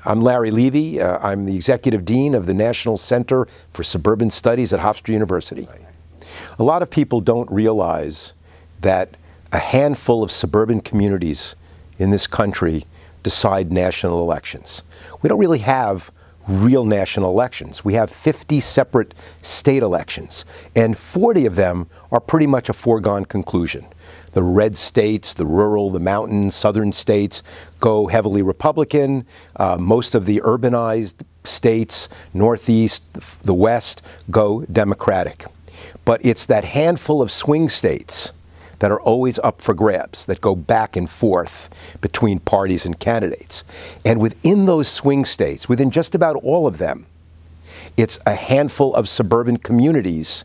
I'm Larry Levy. I'm the Executive Dean of the National Center for Suburban Studies at Hofstra University. A lot of people don't realize that a handful of suburban communities in this country decide national elections. We don't really have real national elections. We have 50 separate state elections, and 40 of them are pretty much a foregone conclusion. The red states, the rural, the mountain, southern states go heavily Republican. Most of the urbanized states, Northeast, the West, go Democratic. But it's that handful of swing states that are always up for grabs, that go back and forth between parties and candidates. And within those swing states, within just about all of them, it's a handful of suburban communities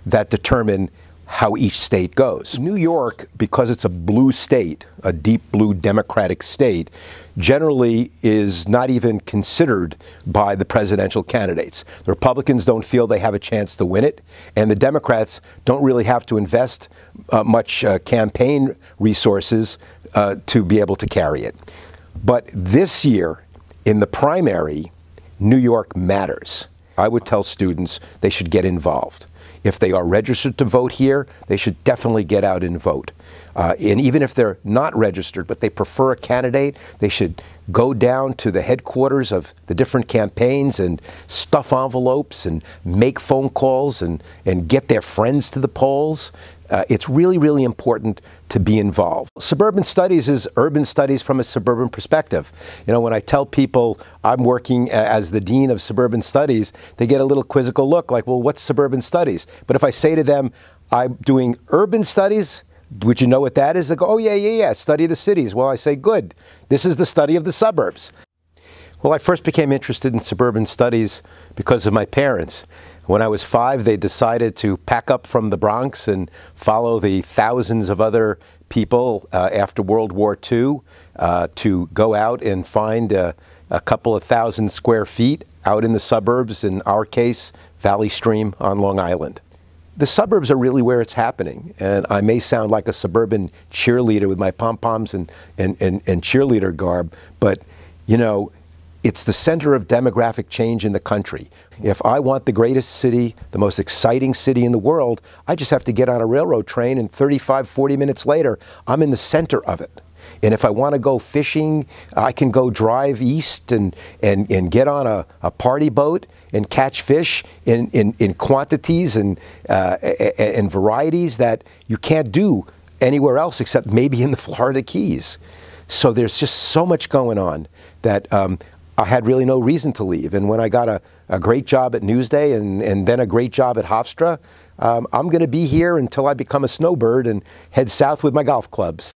that determine how each state goes. New York, because it's a blue state, a deep blue Democratic state, generally is not even considered by the presidential candidates. The Republicans don't feel they have a chance to win it, and the Democrats don't really have to invest much campaign resources to be able to carry it. But this year, in the primary, New York matters. I would tell students they should get involved. If they are registered to vote here, they should definitely get out and vote. And even if they're not registered, but they prefer a candidate, they should go down to the headquarters of the different campaigns and stuff envelopes and make phone calls and get their friends to the polls. It's really, really important to be involved. Suburban studies is urban studies from a suburban perspective. You know, when I tell people I'm working as the Dean of Suburban Studies, they get a little quizzical look like, well, what's suburban studies? But if I say to them, I'm doing urban studies, would you know what that is? They go, oh, yeah, study the cities. Well, I say, good. This is the study of the suburbs. Well, I first became interested in suburban studies because of my parents. When I was 5, they decided to pack up from the Bronx and follow the thousands of other people after World War II to go out and find a couple of thousand square feet out in the suburbs, in our case, Valley Stream on Long Island. The suburbs are really where it's happening, and I may sound like a suburban cheerleader with my pom-poms and cheerleader garb, but, you know, it's the center of demographic change in the country. If I want the greatest city, the most exciting city in the world, I just have to get on a railroad train, and 35, 40 minutes later, I'm in the center of it. And if I want to go fishing, I can go drive east and get on a party boat and catch fish in quantities and varieties that you can't do anywhere else except maybe in the Florida Keys. So there's just so much going on that I had really no reason to leave. And when I got a great job at Newsday and then a great job at Hofstra, I'm going to be here until I become a snowbird and head south with my golf clubs.